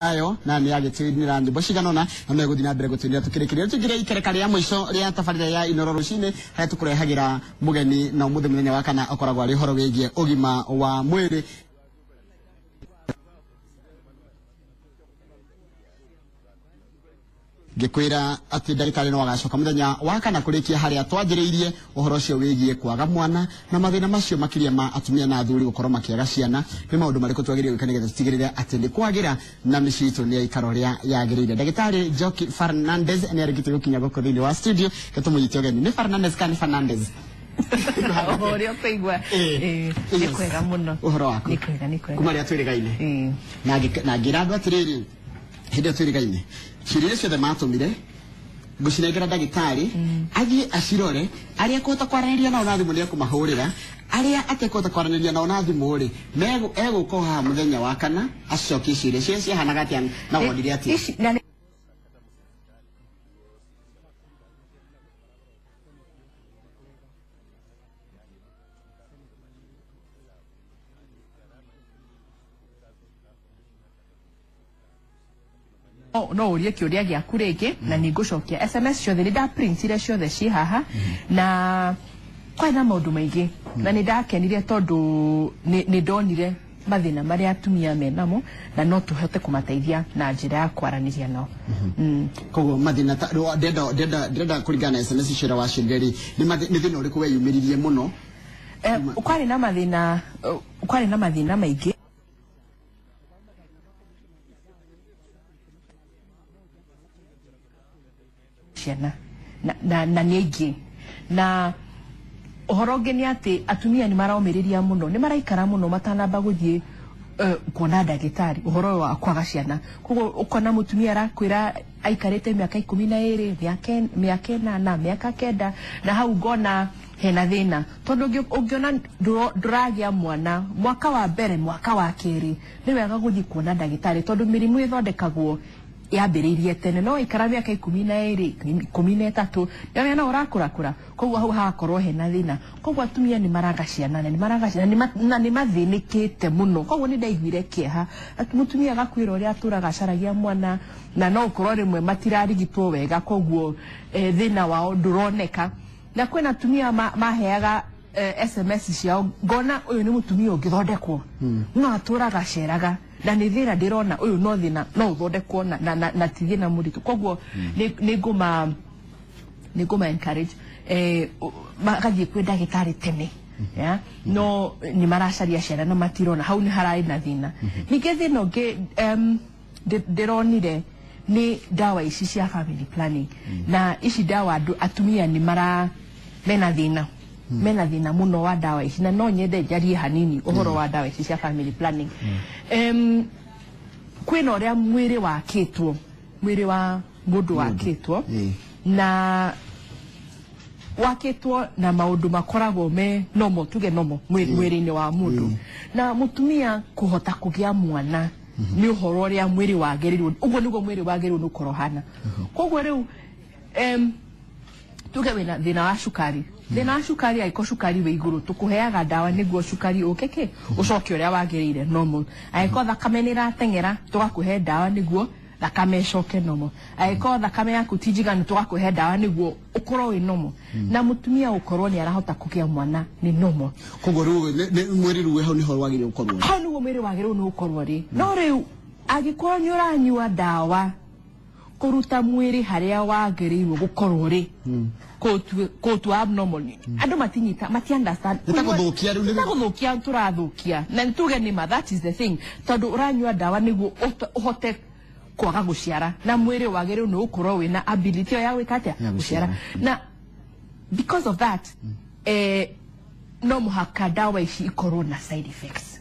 ayo na ni agitwinira nyimbo ciganona na no guthina mbere gutwinira tukirikiria tukire ikerekari ya mwisho ria tafarira ya Inoro Rucini haya tukurehagira mugeni na umuthe muthenya wa kana akoragwo ari horo wigie ugima wa mwiri gikwira ati ndagitari no agacoka muthenya wa kana kurikia haria twajiriirie uhoro cio wigie kwaga mwana na mathina macio makiria ma atumia na athuri gukorwo makiaga ciana ni maundu mariko twagiriire gwikanigetha tutigirire ati ndi kwagira na micitu ni ikaro ria yagiriire ndagitari Joki Fernandez ni arigite gukinya goko thini wa studio katumuyite ogeni ni Fernandez kana Fernandez Ohori opeigwa ni kwega muno uhoro wako ni kwega kumari atwirigaine na ngirando atiriri hinde atwirigaine Chirire cio matumire gucinegera ndagitari agie acirore aria kota kwaraniria na onathi munia kumahurira aria atekota kwaraniria na onathi muri mego eguko ha muthenya wa kana acoki cire cio hanaga atia na wodire atia no urie kiuria giaku ringi na ningucokia SMS ciothe nda printire ciothe ci haha na kwina maundu maingi na nindakenire tondu ni ndonire mathina maria atumia menamo na no tuhote kumateithia na njira ya kwaraniria nao koguo mathina ndenda kuringana SMS cira wa cinderi ni thina uriku weyumiririe muno kwari na mathina maingi na niingi na uhoro ngeni ati atumia ni maraumiriria muno ni maraikara muno matanamba guthie kuona ndagitari uhoro wa kwaga ciana koguo ukona mutumia arakwira aikarite miaka 12 miaka 8 na miaka 9 na hau ngona hena thina tondu ungiona nduragia mwana mwaka wa mbere mwaka wa keri ni wega guthie kuona ndagitari tondu mirimu ithondekagwo yambiririe tene no ikara miaka 12 13 ya na urakura koguo hau hakorwo hena thina koguo atumia ni maraga ciana na ni mathinikite muno koguo ni ndaiguire kieha mutumia agakwira uria aturaga caragia mwana na no ukorwo rimwe matirarigitwo wega koguo thina wao nduroneka na kwena atumia maheaga SMS ciao ngona uyu ni mutumia ungithondekwo no aturaga ceraga na ni thina ndirona uyu no thina no uthondekwo na tigina muritu koguo ni nguma encourage magathie kwi ndagitari tene ya no ni maracaria ciana no matirona hau ni harai na thina ninge thina ungi ndironire ni dawa ici cia family planning na ici dawa atumia ni mena thina muno wa dawa ici na no nyende njarie hanini uhoro wa dawa ici cia family planning kwina uria mwiri wa mundu wakitwo na wakitwo na maundu makoragwo me normal tuge normal mwiri-ini wa mundu na mutumia kuhota kugia mwana ni uhoro uria mwiri wagirirwo uguo niguo mwiri wagirirwo nukorwo hana koguo riu tuge wina thina wa cukari thina wa cukari aiko cukari we iguru tukuheaga dawa niguo cukari ukeke ucoke uria wagirire normal aiko thakame ni ratengera tugakuhe dawa niguo thakame coke normal aiko thakame yaku tijiganu tugakuhe dawa niguo ukorwo wi normal na mutumia ukorwo ni arahota kugia mwana ni normal koguo mwiri ruwe hau niho wagire ukorwo hau niguo mwiri wagire ni ukorwo ri no riu agikorwo ni uranyua dawa kuruta mwiri haria wagirirwo gukorwo ri kotu abnormal andu matinyita understand nitaguthukia turathukia na nituge nima that is the thing tondu uranyua dawa niguo uhote kwaga guciara na mwiri wagirirwo ni ukorwo wina ability ya gwikatia guciara na because of that no muhaka dawa ici ikorwo na side effects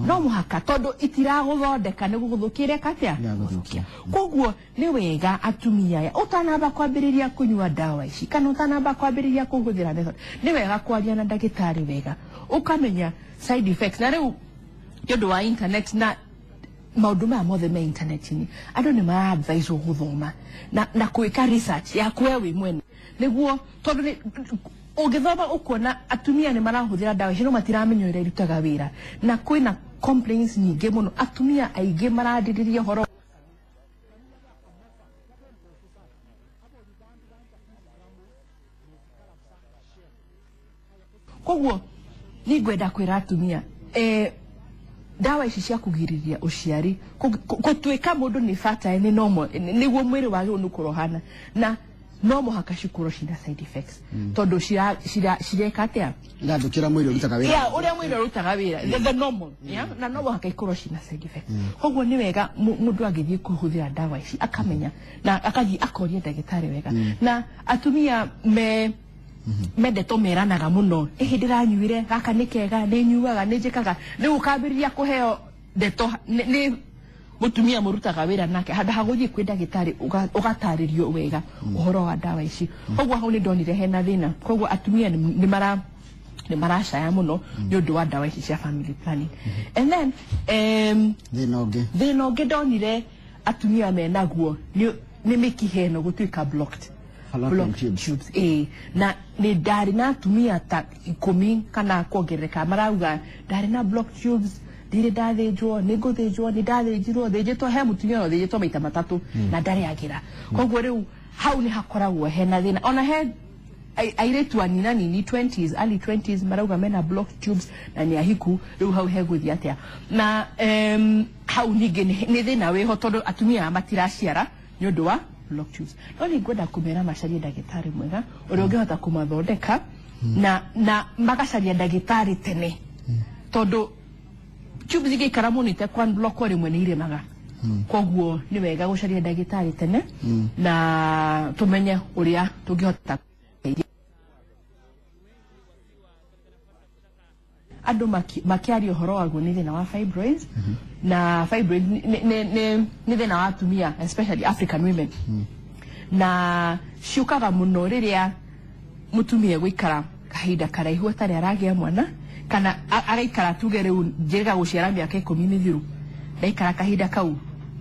no muhaka tondu itiraguthondeka ni guguthukire katia koguo ni wega atumia ya utanamba kwambiriria kunyua dawa ici kana utanamba kwambiriria kuhuthira method ni wega kwaria na ndagitari wega ukamenya side effects na riu yodo wa internet na maundu ma mothe me internet-ini andu ni ma advise guthoma na kuika research ya kwewe mwene niguo tondu ungithoma ukona atumia ni marahuthira dawa ici no matiramenyo ira irutaga wira na kwina complaints nyingĩ mũno atumia aingĩ marandirĩria horo koguo ni ngwenda kwĩra atumia dawa ici cia kugiriria uciari gũtuĩka mũndũ nĩ fertile ni normal nĩguo mwĩrĩ wagĩrĩirwo nĩ kũrohana na no mũhaka cikorwo cina side effects tondũ cireka atĩa irathũkĩra mwĩrĩ ũrutaga wĩra ũrĩa mwĩrĩ ũrutaga wĩra the normal na no mũhaka ikorwo cina side effects koguo nĩ wega mũndũ agĩthiĩ kũhũthĩra dawa ici akamenya na akathiĩ akoria ndagĩtarĩ wega na atumia mendete meranaga mũno ndĩranyuire gaka nĩ kega nĩ nyuaga nĩ njĩkaga rĩu ũkambĩrĩria kũheo ndeto nĩ mutumia mũrutaga wĩra nake handũ ha gũthiĩ kwĩ ndagĩtarĩ ũgatarĩrio wega ũhoro wa dawa ici koguo hau nĩ ndonire hena thĩna koguo atumia nĩ maracaya mũno nĩ ũndũ wa dawa ici cia family planning and then thĩna ũngĩ ndonire atumia menaguo nĩ mĩkiha ĩno gũtuĩka blocked tubes na nĩ ndarĩ na atumia ta 10 kana kuongerereka marauga ndarĩ na blocked tubes ndire ndathĩnjwo nĩ ngũthĩnjwo nĩ ndathĩnjirwo thĩnjĩtwo he mũtumia no thĩnjĩtwo maita matatũ na ndarĩ agira koguo rĩu hau nĩ hakoragwo hena thĩna ona he airĩtu anini 20s early 20s marauga mena blocked tubes na nĩ ahiku rĩu hau hegũthiĩ atĩa na hau ningĩ nĩ thĩna wĩho tondũ atumia matiraciara nĩ ũndũ wa blocked tubes no nĩ ngwenda kũmera macarie ndagĩtarĩ mwega ũrĩa ũngĩhota kũmathondeka na magacaria ndagĩtarĩ tene tondũ tubes igĩikara mũno itekwan block rĩmwe nĩ iremaga koguo nĩ wega gũcaria ndagĩtarĩ tene na tũmenye ũrĩa tũngĩhota andũ makĩaria ũhoro waguo nĩ thĩna wa fibroids na fibroids nĩ thĩna wa atumia especially African women na ciũkaga mũno rĩrĩa mũtumia gũikara kahinda karaihu atarĩ aragĩa mwana kana agaikara tuge rĩu njĩrĩga gũciara mĩaka 10 mĩthiru ndaikara kahinda kau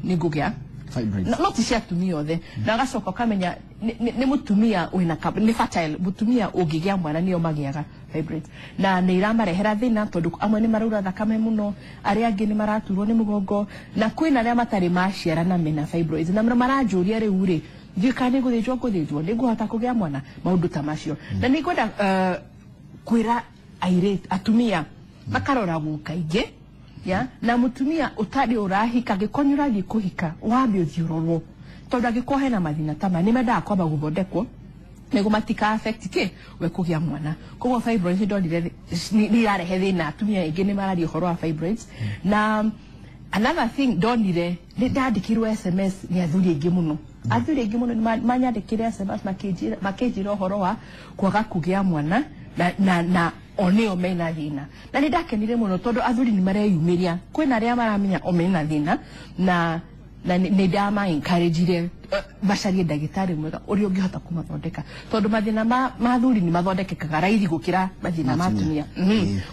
nĩ ngũgĩa fibroids no ti cia atumia othe na agacoka ũkamenya nĩ mũtumia wĩna nĩ fertile mũtumia ũngĩgĩa mwana nĩo magĩaga fibroids na nĩ iramarehera thĩna tondũ amwe nĩ maraura thakame mũno arĩa angĩ nĩ maraturwo nĩ mũgongo na kwĩna arĩa matarĩ maciara na mena fibroids na maranjũria rĩu rĩ thika nĩ ngũthĩnjwo nĩ ngũhota kũgĩa mwana maũndũ ta macio na nĩ ngwenda kwĩra atumia makaroragwo kaingĩ na mũtumia ũtarĩ ũrahika gĩkonyo ũrathiĩ kũhika wambe ũthiũrorwo tondũ angĩkorwo hena mathĩna ta maya nĩ mendaga kwamba gũthondekwo nĩguo matika affect we kũgĩa mwana koguo fibroids ndonire nĩ irarehe thĩna atumia aingĩ nĩ mararia ũhoro wa fibroids na another thing ndonire nĩ ndandĩkirwo SMS nĩ athuri aingĩ mũno nĩ manyandĩkire SMS makĩnjĩra ũhoro wa kwaga kũgĩa mwana na oneo mena thĩna na nĩ ndakenire mũno tondũ athuri nĩ mareyumĩria kwĩna arĩa maramenya mena thĩna na nĩ ndama encourage bacarie ndagĩtarĩ mwega ũrĩa ũngĩhota kũmathondeka tondũ mathĩna ma athuri nĩ mathondekekaga raithi gũkĩra mathĩna ma atumia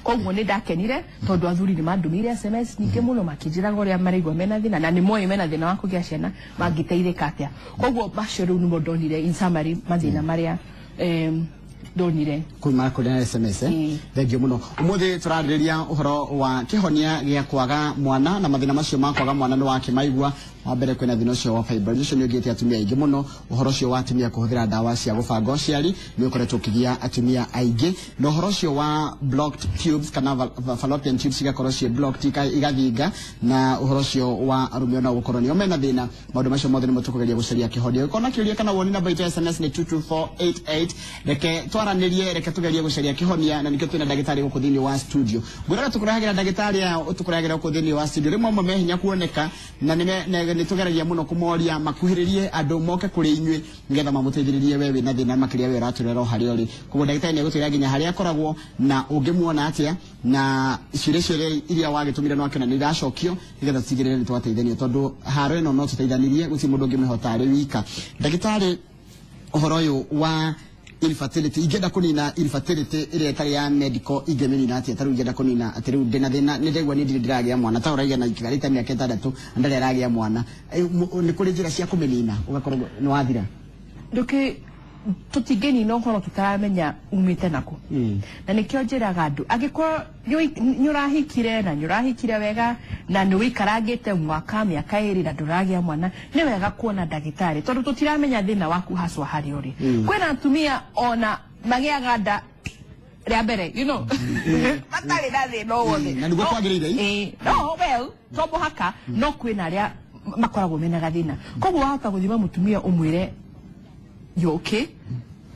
koguo nĩ ndakenire tondũ athuri nĩ mandũmĩire SMS nyingĩ mũno makĩnjĩraga ũrĩa maraigua mena thĩna na nĩ moĩ mena thĩna wa kũgĩa ciana mangĩteithĩka atĩa koguo macio rĩu nĩmo ndonire in summary mathĩna marĩa ndonire kuma kũrĩ SMS thengio mũno ũmũthĩ tũrarĩrĩria ũhoro wa kĩhonia gĩa kwaga mwana na mathĩna macio ma kwaga mwana nĩ wakĩmaigua wa mbere kwĩna thĩna ũcio wa fibroids ũcio nĩ ũgĩte atumia aingĩ mũno ũhoro ũcio wa atumia kũhũthĩra ndawa cia gũbanga ũciari nĩ ũkoretwo ũkĩgia atumia aingĩ na ũhoro ũcio wa blocked tubes kana fallopian tubes igakorwo ciĩ blocked igathinga na ũhoro ũcio wa arũme ona gũkorwo nĩo mena thĩna maũndũ macio mothe nĩmo tũkũgeria gũcaria kĩhonia ũkona kĩũria kana woni namba itũ SMS nĩ 22488 reke twaranĩrie reke tũgerie gũcaria kĩhonia na nĩkĩo twĩna ndagĩtarĩ gũkũ thĩinĩ wa studio ngwĩraga tũkũrehagĩra ndagĩtarĩ aya ũtũkũrehagĩra gũkũ thĩinĩ wa studio rĩmwe amwe mehinya kuoneka na nĩ tũgeragia mũno kũmoria makuhĩrĩrie andũ moke kũrĩ inyuĩ nĩgetha mamũteithĩrĩrie we wĩna thĩna makĩria we ũratũrera harĩa ũrĩ koguo ndagĩtarĩ nĩ egũtwĩra nginya harĩa akoragwo na ũngĩmuona atĩa na ciũria iria wagĩtũmire no akĩona nĩ iracokio nĩgetha tutigĩrĩre nĩ twateithanio tondũ haro ĩno no tũteithanirie gũtirĩ mũndũ ũngĩmĩhota arĩ wika ndagĩtarĩ ũhoro ũyũ wa infertility ingĩenda kũnina infertility ĩrĩa ĩtarĩ ya medical ingĩmĩnina atĩa tarĩu ingĩenda kũnina atĩ rĩu ndĩna thĩna nĩ ndaigua nĩ ndiragĩa mwana ta ũraiga na ikarĩte mĩaka 6 ndarĩ aragĩa mwana nĩ kũrĩ njĩra cia kũmĩnina ũgakorwo nĩ wathira tutigeni no horo tutaramenya umite nako na nikyo njiraga andu agikoro nyurahikire na nyurahikire wega na ni wikarangite mwaka miaka 2 na nduragia mwana ni wega kuona ndagitari tondu tutiramenya thina waku haswa hari uri kwena atumia ona magiaga nda ria mbere matari na thina wothe na niguo kwagirire no well tobo haka no kwena aria makoragwo mena gathina koguo wahota guthima mutumia umwire you okay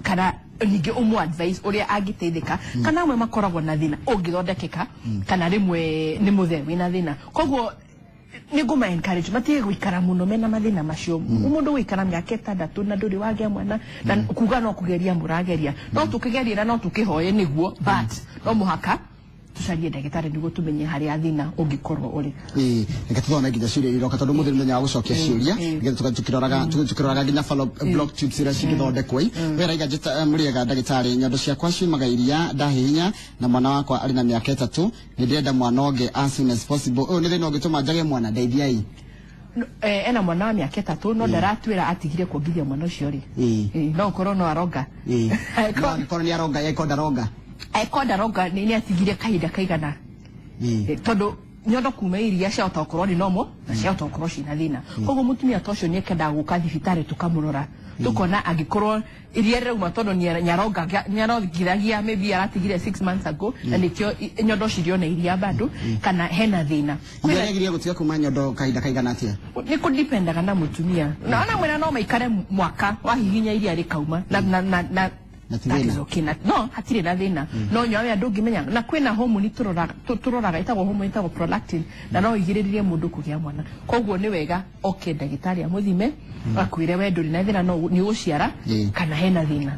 kana ninge umu advice uria agiteithika kana amwe makoragwo na thina ungithondekeka kana rimwe ni muthe wina thina koguo niguma encourage matige guikara muno mena mathina macio umundu wikara miaka 6 na nduri wagia mwana na kuga no kugeria murageria no tukigeria no tukihoye niguo but no muhaka tucarie ndagitari niguo tumenye hari athina ungikorwo uri reka tuthone nginya ciuria iroka tondu muthiri muthenya wa gucokia ciuria nginya tukiroraga nginya follow block tubes iria cingithondekwo wera iga muriega ndagitari nyondo ciakwa ciumaga iria ndahihinya na mwana wakwa ari na miaka 3 ni ndirenda mwana onge as soon as possible ni thina ungituma njage mwana ndeithiai ena mwana wa miaka 3 no ndaratwira atigire kuongithia mwana ucio ri no korwo no aronga no korwo ni aronga yeko ndaronga Konda roga ni atigire kahinda kaigana tondu nyondo kuma iria cia otokorwo ni nomo na cia otokorwo cina thina koguo mutumia tocio ni ekenda guka thibitari tukamurora tukona agikorwo iria reuma tondu ni nyarothiragia maybe aratigire 6 months ago na nikyo nyondo cirio na iria bado kana hena thina kwiragiria gutiga kuma nyondo kahinda kaigana atia ni kudipendaga na mutumia na ona mwena no maikare mwaka wahihinya iria rikauma na no hatire na thina no nyawe andu ngimenya na kwina hormone turoraga itago hormone itago prolactin na no igiririe mundu kugia mwana koguo ni wega okay ndagitari amuthime akwire we nduri na thina no ni uciara kana hena thina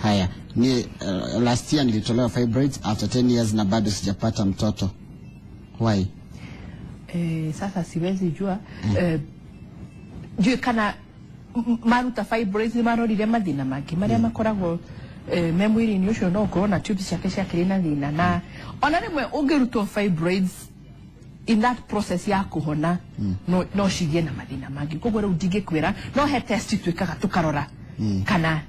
haya ni last year nilitolewa fibroids after 10 years na bado sijapata mtoto why sasa siwezi jua juu kana maruta fibroids marorire mathina mangi maria makoragwo memory ni ucio no korona tubes ciake ciakiri na thina na ona rimwe ungirutwo fibroids in that process ya kuhona no cigie na mathina mangi koguo riu ndingikwira no he test twikaga tukarora kana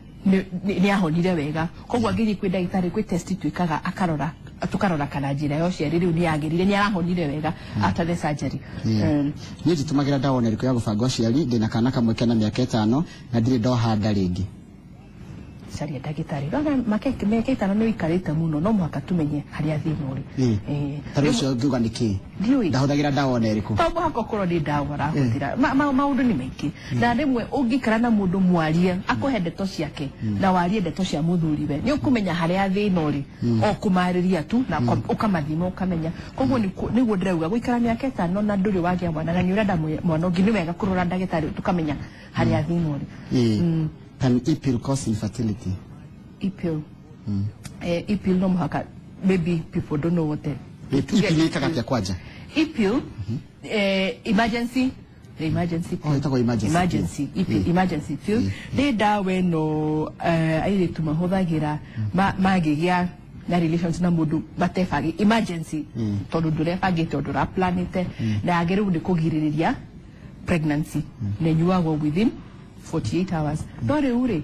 ni ahonire wega koguo angiri kwi ndagitari kwi test twikaga akarora tukarora kana njira yo ciari riu ni yagirire ni arahonire wega after the surgery ni titumagira dawa neriko ya gubanga ciari ndina kana kamwe kana miaka 5 na ndire ndohanda ringi caria ndagitari rona makeke miaka 5 ni ikarite muno no mwaka tumenye hari athina uri tarucio ngiuga niki ndahuthagira dawa neriko tobo hakokorwo ni dawa rahuthira maundu ni maingi na rimwe ungikara na mundu mwarie akuhe ndeto ciake na warie ndeto cia muthuriwe ni ukumenya hari athina uri o kumariria tu na ukamathima ukamenya koguo niguo ndirauga guikara miaka 5 na nduri wagia mwana na ni urenda mwana ungi ni wega kurora ndagitari tukamenya hari athina uri Can EPIL cause infertility? EPIL. EPIL no muhaka. Maybe people don't know what the EPIL ni kaka kwaja. EPIL emergency. The emergency pill. Oh, itako emergency. EPIL emergency pill. They dawe no aire tumahothagira magigia na relations na mundu batefagi emergency. Tondu ndurefagite ndura planete na ageru ndi kugiririria pregnancy. Nenyuagwo within 48 hours. Dore ure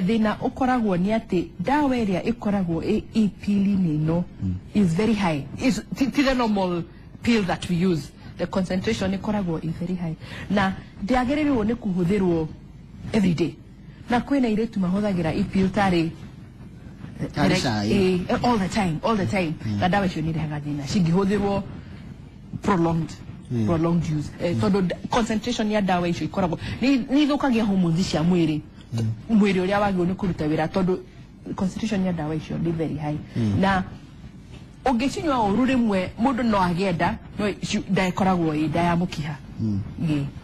thina ukoragwo ni ati dawa iria ikoragwo EPIL no is very high. Is the normal pill that we use. The concentration ikoragwo is very high. Na ndiagererirwo ni kuhuthirwo every day. Na kwena ile tumahothagira EPIL tari all the time. Na dawa icio ni rehaga thina. Cingihũthĩrwo prolonged use. Tondu concentration ya dawa icio ikoragwo ni thukagia hormones cia mwiri. Mwiri uria wagio ni kuruta wira tondu concentration ya dawa icio ni very high. Na ungicinywa uru rimwe mundu no agenda no ndaikoragwo ida ya mukiha.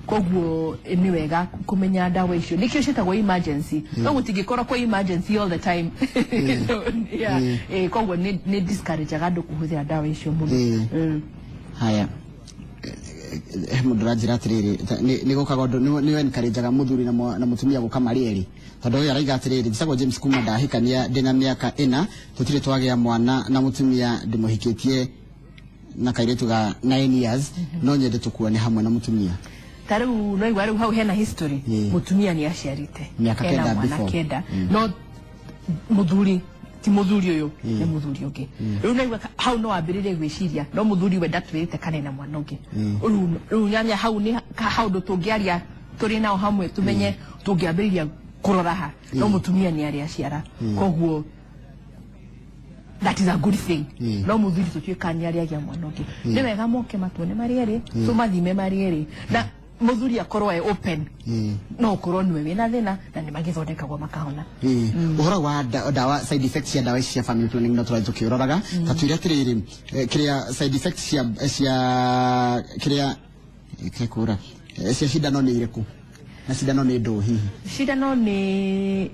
Koguo ni wega kumenya dawa icio nikio citagwo emergency no gutingikora kwa emergency all the time koguo ni discourage andu kuhuthira dawa icio muno haya mudurajira atiriri ni gukaga undu ni encourageaga muthuri na mutumia gukamarieri tondu uyu araiga atiriri njitagwo James Kuma ndahikania ndina miaka 4 tutire twagia mwana na mutumia ndimuhikitie na kairetu ga 9 years no nyende tukuone hamwe na mutumia Taru no igwa hau hena history mutumia ni aciarite miaka kenda before kenda no muthuri ti muthuri uyu ni muthuri ungi riu no igwa hau no ambirire gwiciria no muthuri we ndatwirite kana na mwana ungi riu nyamya hau ni hau ndo tungiaria turi nao hamwe tumenye tungiambiriria kurora ha no mutumia ni ari aciara koguo that is a good thing no muthuri tutuika ni ari agia mwana ungi ni wega moke matone mariere so mathime mariere na muthuri akorwo open no korwo niwe wina thina na ni magithondekagwo makahona uhoro wa dawa side effects ya dawa ici cia family planning no turaje tukiroraga ta tuiria tiriri kiria side effects cia kiria kekura cia shindano ni iriku na shindano ni ndo hihi shindano ni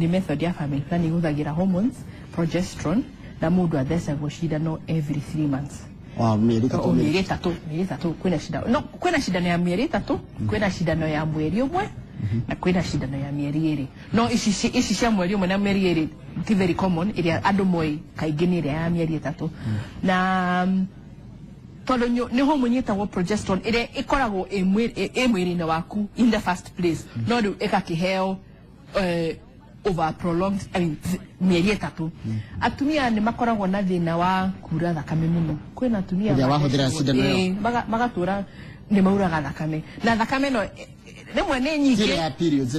method ya family planning uthagira hormones progesterone na mundu athecagwo shindano every 3 months. Mieri tatu kwina shindano no kwina shindano ya mieri 3 kwina shindano ya mweri umwe na kwina shindano ya mieri 2 no ici cia mweri umwe na mieri 2 ti very common iria andu moi kaingi ni ya mieri 3 na todo ni hormone yetagwo progesterone iria ikoragwo mwiri-ini waku in the first place no riu ikakiheo over prolonged mieri 3 atumia ni makoragwo na thina wa kura thakame muno kwina atumia wahũthĩra shindano magatura ni mauraga thakame na thakame no remwe ni nyingi ya periods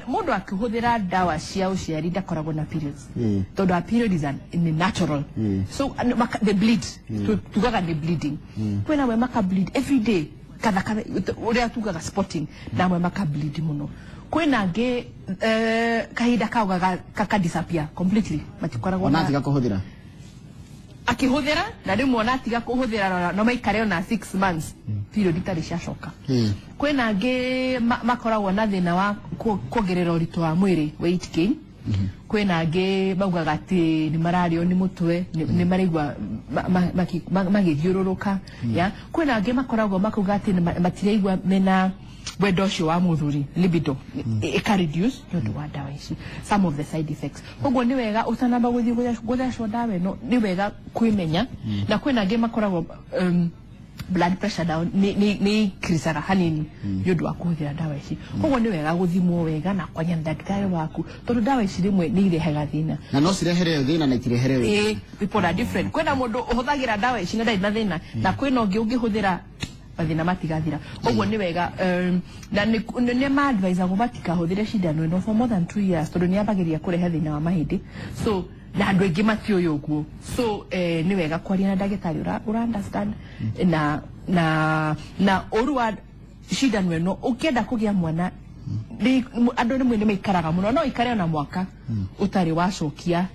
mundu akihũthĩra dawa cia uciari ndakoragwo na periods tondu a period is natural so the bleed tugaga the bleeding kwina we maka bleed every day kathakame uria tugaga spotting na we maka bleed muno kwina nge kahinda kauga kaka disappear completely matikoragwo na tiga kuhuthira akihuthira na rimwe ona tiga kuhuthira no maikare ona 6 months period itari ciacoka kwina nge makoragwo na thina wa kuongerera uritu wa mwiri weight gain kwina nge maugaga ati ni marario ni mutwe ni maraigwa magithiururuka ya kwina nge makoragwo makuga ati matiraigwa mena wendo cio wa muthuri libido ika reduce ndu wa dawa ici some of the side effects koguo ni wega utanamba guthi guthecwo dawa no ni wega kwimenya na kwina nge makoragwo blood pressure down ni krisara hanini ndu wa kuthira dawa ici koguo ni wega guthimwo wega na kwanya daktari waku tondu dawa ici rimwe ni irehaga thina na no cirehere thina na itirehere people are different kwina mundu uhuthagira dawa ici na ndai na thina na kwina ungi ungihuthira bathina matigathira koguo ni wega na ni ma advise go batika huthire shindano no for more than 2 years tondu ni abagiria kurehe thina wa mahindi so na andu ingi matioyo guo so ni wega kwaria na ndagitari ura understand na orua shindano no ukienda kugia mwana andu ni mwene maikaraga muno no ikare na mwaka utari wacokia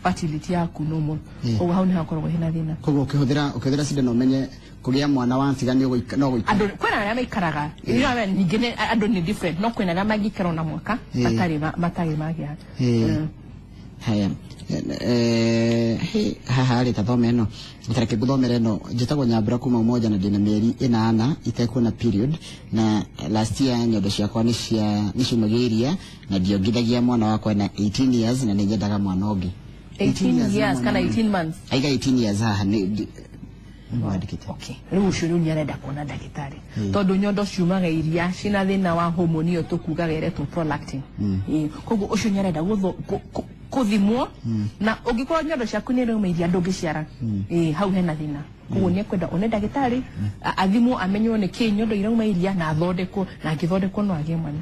fertility yaku normal koguo hau ni hakoragwo hena thina koguo ukihũthĩra shindano menye kugia mwana wa ntiga no guika andu kwina aria maikaraga ningine andu ni different no kwina aria magikara na mwaka matari magia haya haha ri tathome no tareke guthomere no njitagwo Nyambura kuma Umoja na ndina mieri 8 itekuona period na last year nyondo ciakwa ni ciumagiria na ndiongithagia mwana wakwa na 18 years na ninjendaga mwana ungi 18 years kana 18 months aiga 18 years haha ni mwandikite riu ucio ni arenda kuona ndagitari tondu nyondo ciumaga iria cina thina wa hormone iyo tukugaga iretwo prolactin koguo ucio ni arenda kuthimwo na ungikorwo nyondo ciaku ni reuma iria ndungiciara hau hena thina koguo ni ekwenda one ndagitari athimwo amenywo ni ki nyondo irauma iria na athondekwo na angithondekwo no agie mwana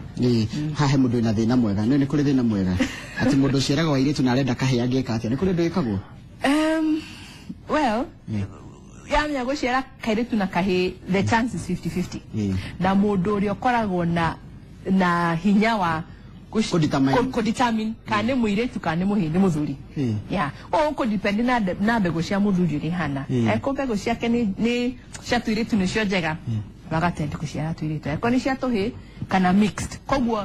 hahe mundu ina thina mwega ni kuri thina mwega ati mundu ciaraga wa iritu na arenda kahe angeka atia ni kuri ndikagwo well yamya guciara kairitu na kahe the chance is 50-50 na mundu uri okoragwo na hinya wa kudetermine kane muiretu kane muhindi muthuri ko depend na mbegu cia muthuri ri hana ko mbegu ciake ni cia tuiretu ni cio njega bagatende kuciara tuiretu ko ni cia tuhi kana mixed koguo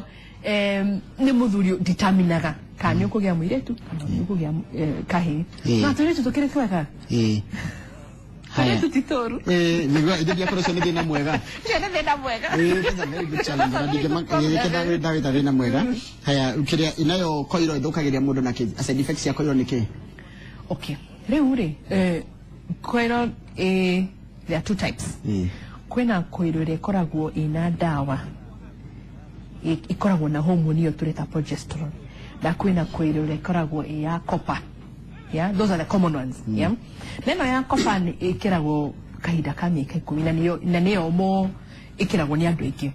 ni muthuri determinaga kane ukugia muiretu kana ukugia kahe na tuiretu tukire kwega haya tutitoru nigwa ndio kwa sababu thina mwega thina mwega that's a very good challenge na ndio kenda thina mwega haya ukiria inayo koiro ithukagiria mundu na side effects ya koiro niki okay riu ri koiro there are two types kwena koiro ire koragwo ina dawa ikoragwo na hormone iyo tureta progesterone na kwena koiro ire koragwo ya copper. Yeah, those are the common ones. Yeah, neno ya copper ni ikiragwo kahinda ka miaka 10 na niyo mo ikiragwo ni andu aingi.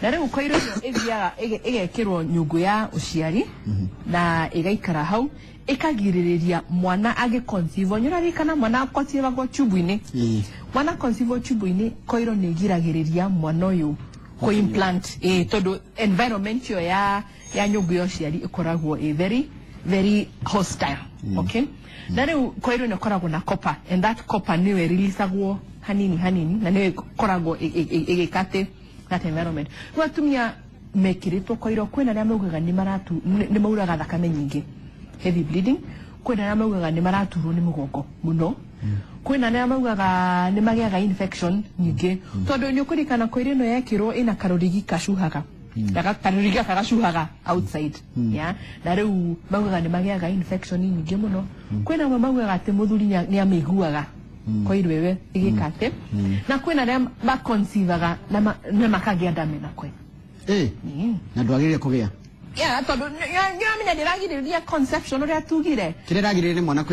Na riu koiro iyo ithiaga igekirwo nyungu ya uciari na igaikara hau ikagiririria mwana age conceive nyurari kana mwana conceive go tubu-ini. Mwana conceive tubu-ini koiro ni giragiriria mwana uyu ko implant todo environment yo ya nyungu ya uciari ikoragwo very hostile. Okay, na riu koiro ni koragwo na copper, and that copper ni we releaseagwo hanini na ni koragwo igikate that environment. Watumia mekiritwo koiro kwena ria maugaga ni mauraga thakame nyingi, heavy bleeding. Kwena ria maugaga ni maraturwo ni mugongo muno. Kwena ria maugaga ni magiaga infection nyingi tondu ni ukurikana koiro no yekirwo ina karorigi kashuhaga karorigi kagashuhaga outside. Yeah, na riu maugaga ni magiaga infection nyingi muno. Kwena maugaga ati muthuri ni amiguaga koiro wewe igikate na kwena ria ba conceivaga na makagia ndame na kwe na ndwagirire kugia. Yeah, tondu nyamenya ndiragiriria conception uria tugire kireragirire mwana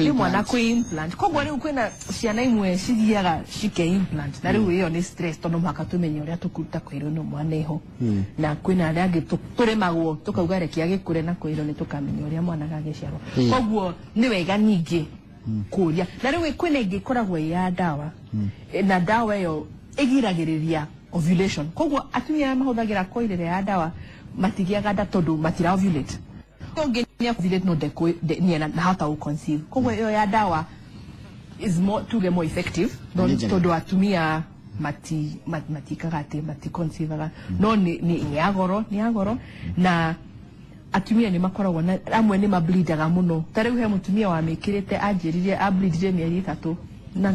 ko implant kogwa riu kwena ciana imwe cithiaga cike implant na riu iyo ni stress tondu mwaka tumenye uria tukuruta koiro no mwana iho na kwena aria angi turemagwo tukauga rekia gikure na koiro ni tukamenya uria mwana gagiciarwo kogwa ni wega nyingi kuria na riu kwena ingi koragwo ya dawa na dawa iyo igiragiriria ovulation kogwa atumia mahuthagira koiro ya dawa matigiaga nda tondu matira ovulate tonginya ovulate no ni na hata u conceive kogwa iyo ya dawa is more effective tondu atumia mati conceive no ni agoro na atumia ni makoragwo na amwe ni mableedaga muno tariu he mutumia wa mikirite anjiririe ableedire mieri 3 na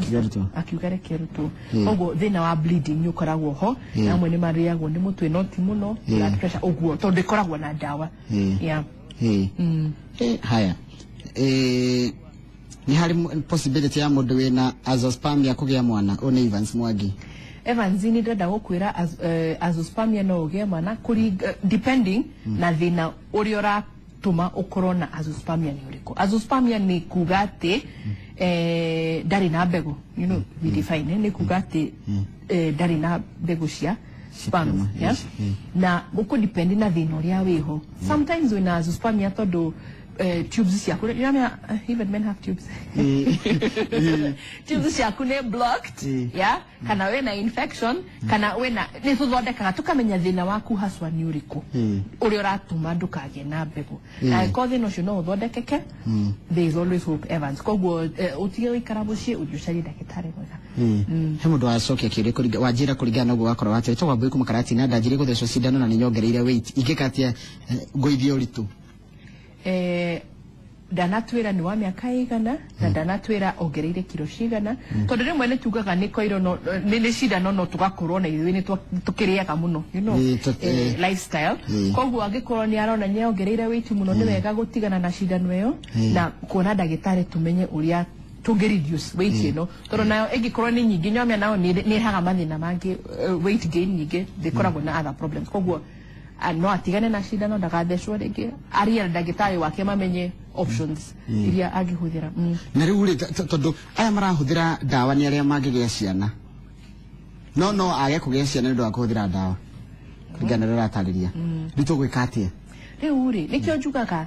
akiugare keruto ogo thina wa bleeding ni ukoragwo ho amwe ni mariagwo ni mutwe noti muno blood pressure oguo tondu ikoragwo na dawa. Yeah. Haya ni hari possibility ya mundu wina azoospermia kugia mwana one Evans Mwangi. Evans ni ndenda gukwira azoospermia no ugie mwana kuri depending na thina uria uratuma ukorwo na azoospermia ni uriko. Azoospermia ni kugate dari na mbegu, you know, we define ni kugate dari na mbegu cia sperm. Yeah, na uko depend na thina uria wiho. Sometimes when azoospermia tondu tubes ciaku, you know, even men have tubes. Tubes ciaku ne blocked. Yeah, kana we na infection kana we na ni tuthondekaga tukamenya thina waku haswa ni uriku uria uratuma ndukage na mbegu na ko thina ucio no uthondekeke. There is always hope. Evans kogwo utige wikara mucie ujucari ndagitari mwega. He mundu acokia kiri kuriga wajira kurigana uguo wakora wate to wambuye kumukarati na ndajire guthecwo cindano na ni nyongereire weight ingikatia ngoithie uritu ndanatwira ni wa miaka igana na ndanatwira ongereire kilo cigana tondu rimwe ni tugaga ni koiro no ni cindano no tugakorwo na ithui ni tukiriaga muno, you know, lifestyle kogwo angikorwo ni arona ni ongereire weight muno ni wega gutigana na cindano iyo na kuona ndagitari tumenye uria tungi reduce weight ino tondu nayo ingikorwo ni nyingi nyamya nayo ni haga mathina mangi weight gain nyingi thikoragwo na other problems kogwo no atigane na cindano ndagathecwo ringi aria ndagitari wake mamenye options iria angihuthira. Na riu ri tondu aya marahuthira dawa ni aria mangigia ciana no age kugia ciana ndu akuhuthira dawa kuringana na ratariria rito gwikatia riu ri nikio njugaga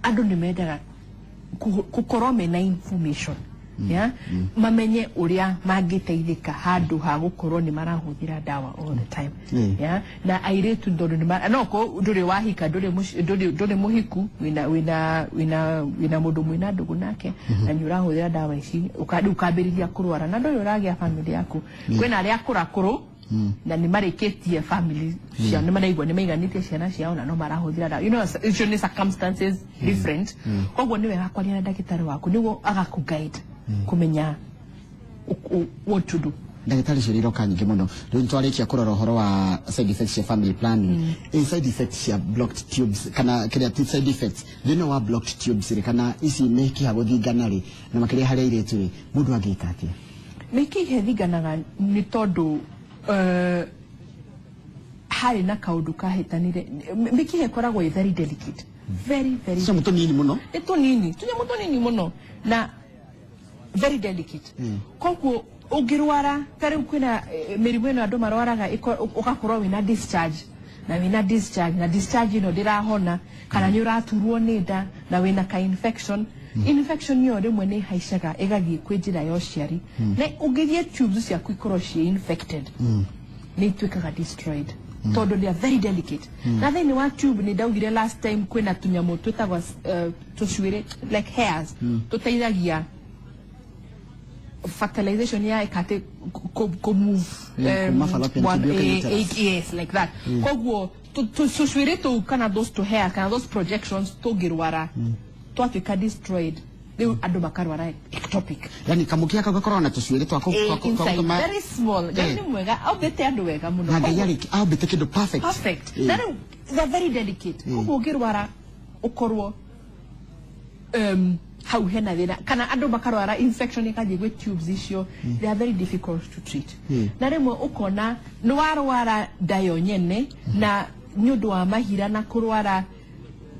andu ni mendaga kukorwo mena information. Yeah, mamenye uria mangiteithika handu ha gukorwo ni marahuthira dawa all the time. Yeah, na airetu ndondo ni no ko nduri wahika nduri muhiku wina mundu mwina ndugu nake na ni urahuthira dawa ici ukambiriria kurwara na nduri uragia family yaku kwina aria kurakuru na ni marikitie family cia ni maraigwa ni maiganitie ciana ciao na no marahuthira dawa, you know, usually circumstances different kogwo ni wega kwaria na ndagitari waku niguo agakuguide kumenya what to do. Ndagitari ciriro kanyingi muno riu twarikia kurora horo wa side effects ya family planning. Side effects ya blocked tubes kana kile side effects thina wa blocked tubes kana isi meki haguthingana ri na makiria haria iretu ri mundu angika atia Mikihe thiganaga nĩ tondũ harĩ na kaũndũ kahetanire. Mikihe koragwo very delicate. Very so muto nini muno nĩ tũnini tunyamũ tũnini mũno na very delicate. Koguo ũngĩrwara tarĩu kwĩna mĩrimũ ĩno andũ marwaraga ũgakorwo wĩna discharge na discharge ĩno ndĩrahona kana nĩ ũraturwo nĩ nda na wĩna ka infection. Infection yo rĩmwe nĩ haicaga ĩgathiĩ kwĩ njĩra ya ũciari na ũngĩthiĩ tubes ciaku ikorwo ciĩ infected nĩ ituĩkaga destroyed tondũ they are very delicate. Na thĩinĩ wa tube nĩ ndaugire last time kwĩna tunyamũ twĩtagwo tũcuĩrĩ like hairs tũteithagia fertilization ya ikate ko move yes like that. Koguo tũcuĩrĩ tũu kana those to hair kana those projections tũngĩrwara twatuĩka destroyed rĩu andũ makarwara ectopic. Yani kamukia kagakorwo na tũcuĩrĩ twa very small yani mwega aubĩte andũ wega mũno na ngayari aubĩte kĩndũ perfect na rĩu they are very delicate. Koguo ũngĩrwara ũkorwo hau hena thĩna kana andũ makarwara infection ĩkathiĩ gwĩ tubes icio they are very difficult to treat. Na rĩmwe ũkona nĩ warwara ndayo nyene na nĩ ũndũ wa mahira na kũrwara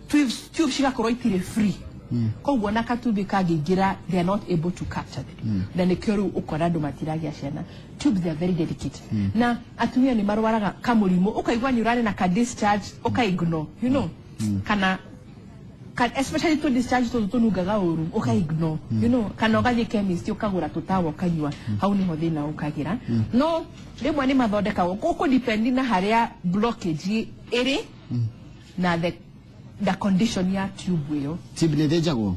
tubes cigakorwo itirĩ free. Koguo na katubi kangĩingĩra they are not able to capture them. Na nĩkĩo rĩu ũkona andũ matiragĩa ciana. Tubes they are very delicate. Na atumia nĩ marwaraga kamũrimũ ũkaigua nĩ ũrarĩ na ka discharge ũkaignore you know kana especially to discharge to nugaga ũru ũkaignore you know kana ũgathiĩ chemist ũkagũra tũtawa ũkanyua hau nĩho thĩna ũkagira. No rĩmwe nĩ mathondekagwo gũkũ depend na harĩa blockage ĩrĩ na the condition ya tube ĩyo. Tube nĩ thĩnjagwo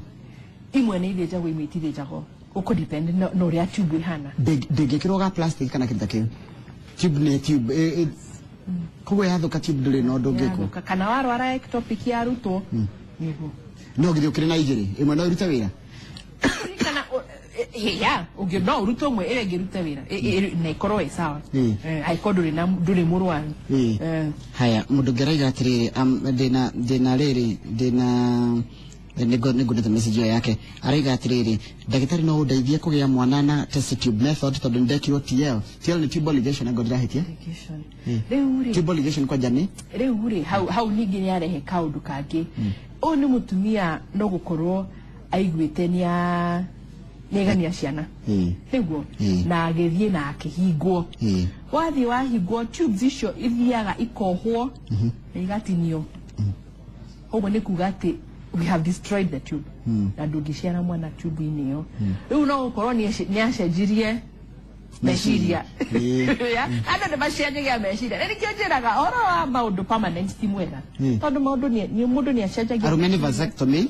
imwe nĩ ithĩnjagwo imwe itithĩnjagwo gũkũ depend na ũrĩa tube ĩhana. Ndĩngĩkĩrwo ga plastic kana kĩndũ ta kĩu tube nĩ tube koguo yathũka tube ndũrĩ na ũndũ ũngĩkwo kana warwara ectopic ya rutwo nĩguo no githĩ ũkĩrĩ na igĩrĩ ĩmwe no ĩrute wĩra kana ya no ũrute ũmwe ĩrĩa ĩngĩruta wĩra na ĩkorwo ĩ sawa angĩkorwo ndũrĩ mũrwaru. Haya mũndũ ngĩraiga atĩrĩrĩ ndĩna rĩrĩ nĩngũnĩte message yake araiga atĩrĩrĩ ndagĩtarĩ no ũndeithie kũgĩa mwana na test tube method tondũ ndekirwo TL nĩ tube ligation ngo ndĩrahĩtia tube ligation kwa jani rĩu rĩ hau ningĩ nĩ arehe kaũndũ kangĩ ũyũ nĩ mũtumia no gũkorwo aiguĩte nĩegania ciana nĩguo na agĩthiĩ na akĩhingwo wathiĩ wahingwo tubes icio ithiaga ikohwo na igatinio. Ũguo nĩ kuga atĩ we have destroyed the tube na ndũngĩciara mwana tube-inĩ ĩyo. Rĩu no gũkorwo nĩ acenjirie meciria andũ nĩ macenjagia meciria na nĩkĩo njĩraga ũhoro wa maũndũ permanent ti mwega tondũ mũndũ nĩ acenjagia arũme nĩ vasectomy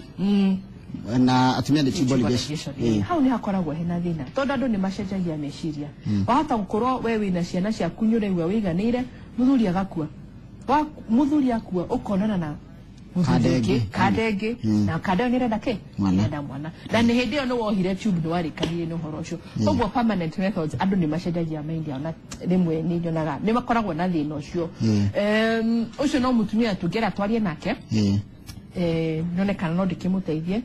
na atumia nĩ tube ligation. Hau nĩ hakoragwo hena thĩna tondũ andũ nĩ macenjagia meciria. Wahota gũkorwo we wĩna ciana ciaku nĩ ũraigua wĩiganĩire mũthuri agakua mũthuri akua ũkonana na kadenge na kadeo nĩ renda kĩ nĩrenda mwana na nĩ hĩndĩ ĩyo nĩ wohire tube nĩ warĩkanĩire nĩ ũhoro ũcio. Koguo permanent methods andũ nĩ macenjagia mind yao na rĩmwe nĩ nyonaga nĩ makoragwo na thĩna ũcio. Ũcio no mũtumia tũngĩra twarie nake none kana no ndĩkĩmũteithie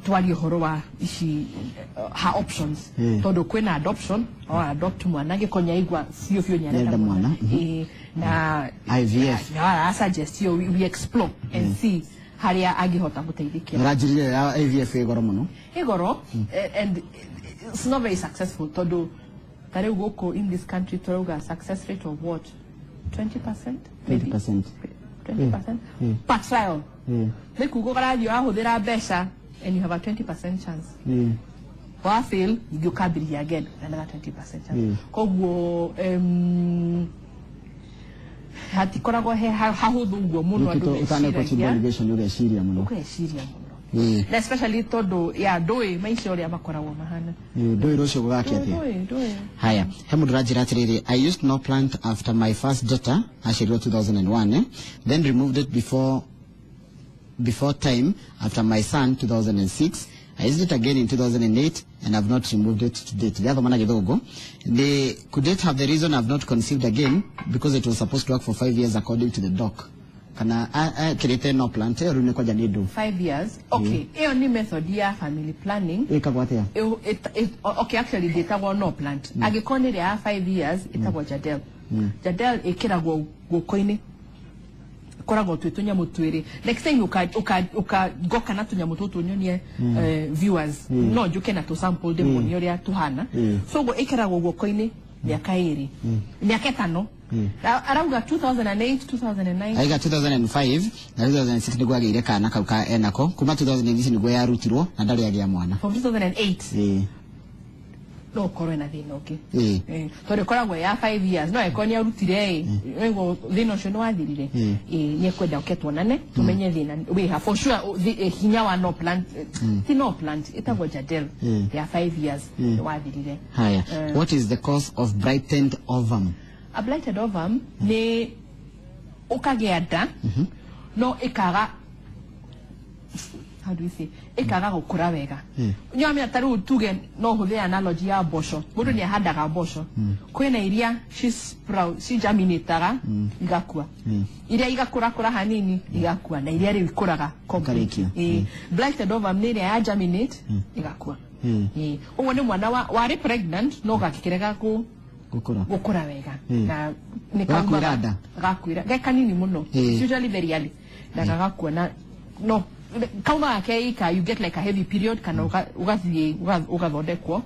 twarie ũhoro wa ici ha options tondũ kwĩna adoption or adopt mwana angĩkonya igua biũ nĩ arenda mwana na IVF na suggest we explore and see harĩa angĩhota gũteithĩkia. Rajirire ya IVF ĩgoro mũno and it's not very successful tondũ tarĩu gũkũ in this country tũrauga success rate of what 20% 20% per trial. Nĩ kuga ũgarathiĩ wahũthĩra mbeca and you have a 20% chance. Wa fail you ukambĩrĩria again another 20% chance. Koguo hatikoragwo hahũthũ ũguo mũno andũ ũgeciria mũno na especially tondũ ya ndũĩ maica ũrĩa makoragwo mahana ndũĩ rũcio gũgakĩ atĩa. Haya he mũndũ ranjĩra atĩrĩrĩ I used no plant after my first daughter aciarirwo 2001 then removed it before time after my son 2006. I used it again in 2008 and I've not removed it to date. The other man could it have the reason I've not conceived again because it was supposed to work for 5 years according to the doc. kana kirite no plant ru ne kwaja ni ndu 5 years okay hiyo ni method ya family planning ikagwatia okay actually data no plant agikonire ya 5 years itagwa jadel jadel ikiragwo gukoini koragwo twitunya mutwiri next time uka goka na tunya mututu nyonie viewers no juke na to sample dem onyoria tuhana so go ikiragwo gukoini miaka iri miaka 5 arauga 2008 2009 aiga 2005 na 2006 niguo agire kana kauka enako kuma 2008 niguo yarutirwo na ndari agia mwana from 2008 no corona thina okay tore koragwo ya 5 years no ekoni arutire ngo thina cio no wathirire nie kwenda uketwonane tumenye thina we have for sure hinya wa no plant no plant itagwo jadel ya 5 years wathirire haya what is the cause of brightened ovum? A blighted ovum ni ukagenda no ikaga how do we say ikaga gukura wega nyamya taru tuge no huthe analogy ya bosho mundu ni ahandaga bosho kwina iria she sprout she germinateaga igakua iria igakura kura hanini igakua na iria ikuraga completely blighted ovum ni iria ya germinate igakua uwo ni mwana wa pregnant no gakikirega gukura wega na nikakwirada gakwira gekanini muno usually very early na gagakua na no kauma yake ika you get like a heavy period kana ugathie ugathondekwo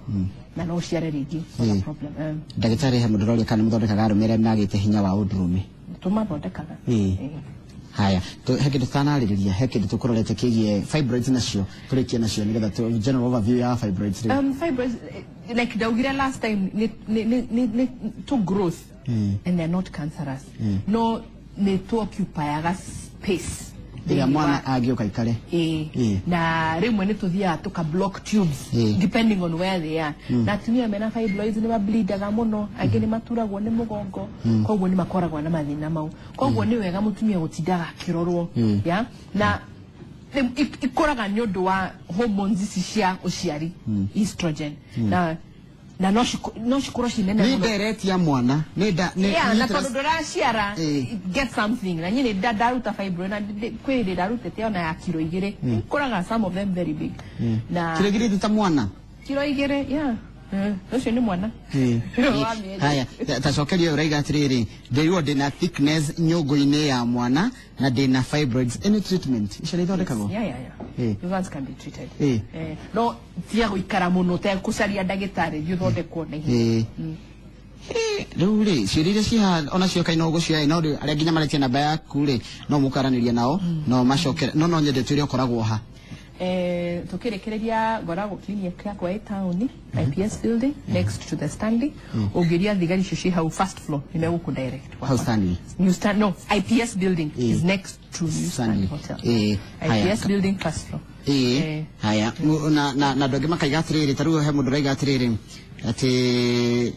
na no ciare ringi problem ndagitari he mudorori kana muthondekaga rumire nagite hinya wa udrume tumathondekaga haya heke tutanaririria heke tukurorete kigie fibroids nacio kurikia nacio nigetha to general overview ya fibroids fibroids like the last time ni to growth and they're not cancerous no ne to occupy space ya mwana agioka ikare na rimwe ni tuthia tuka block tubes depending on where they are na tumia mena fibroids ni bableedaga muno ageni maturagwo ni mugongo kogwo ni makoragwa na mathina mau kogwo ni wega mutumia gutindaga kirorwo ya na ikoraga nyondo wa hormones cia uciari estrogen na no shikoro shinene ni direct ya mwana ni na tondu nduraciara get something na nyine daruta fibroid na kwiri daruta te ona ya kilo 2 ikoraga some of them very big na kilo 2 ta mwana kilo 2 yeah ucio ni mwana haya tacokerio uraiga atiriri ndirwo ndina thickness nyungu-ini ya mwana na ndina fibroids any treatment icari thondekagwo yeah those can be treated no tia guikara muno te kucaria ndagitari thondekwo na ihinda riu ri ciirire ciha ona cio kaino gucio no ri aria nginya maretia namba yaku ri no mukaraniria nao no macokera no nyendete uria ukoragwo ha tukirekereria gorago clinic ya kwa town IPS building next to the Stanley ugiria thigari cio hau first floor nimeguku direct kwa Stanley no IPS building is next to Stanley hotel IPS building first floor haya na ndoge makaiga atiriri taru he mundu raiga atiriri ati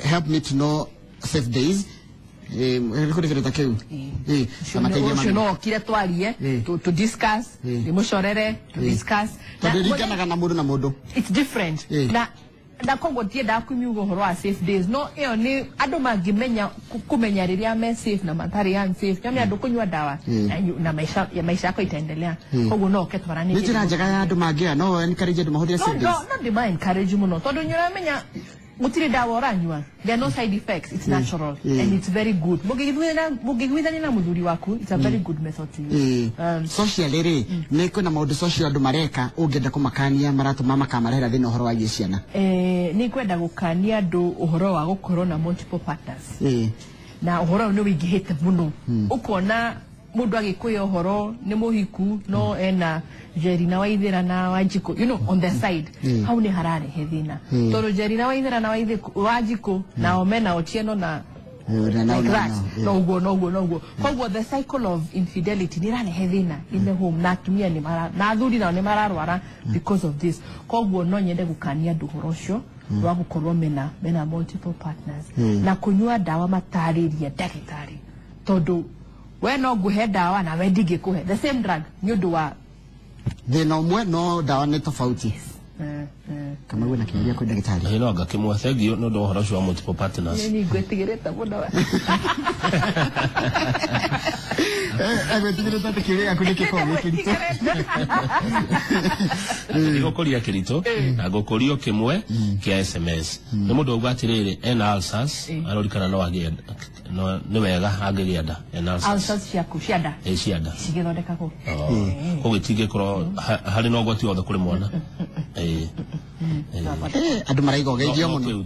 help me to know safe days kuri kire takeu no kire twarie to discuss mushorere to discuss na mundu it's different na kongo tie da kwimi uhoro wa safe days no iyo ni ando mangimenya kumenya riria me safe na matari ya safe nyame ando kunywa dawa na maisha yako itaendelea kongo no ketwarani ni jira njaga ya ando mangia no encourage ando mahudire safe days no de ma encourage muno todo nyura menya mutire dawa oranywa there are no side effects it's natural and it's very good mugigwithana na muthuri waku it's a very good method to use social ri ni kuna maundu social andu mareka ungenda kumakania maratuma makamarehera thina uhoro wa ciana ni kwenda gukania andu uhoro wa gukorwo na multiple partners na uhoro ni wingihite muno ukona mundu agikuya uhoro ni muhiku no ena Jerry na Waithira na Wanjiko you know on the side how ni harare hedina toro Jerry na Waithira na Wanjiko na Omena Otieno na no go kwa the cycle of infidelity ni rane hedina in the home na tumia ni mara na athuri na ni mararwara because of this kwa no nyende gukania nduhorocio rwa gukorwo mena multiple partners na kunywa dawa matariria ndagitari tondu we no guhe dawa na we ndigikuhe the same drug nyondo wa thina umwe no dawa ni tofauti kama wena kiria kwa ndagitari hino anga kimwe thegio no ndo horo cio multiple partners ni ngwetigireta muno agwetigireta kiria kwa ndikiko kirito igokoria kirito na gokorio kimwe kia SMS ni mundu ogwatirire ulcers arorikana no agenda no ni wega agigienda ulcers ciaku cianda cianda cigithondeka ko ugitige koro hari no gwati othe kuri mwana andu maraiga geithio muno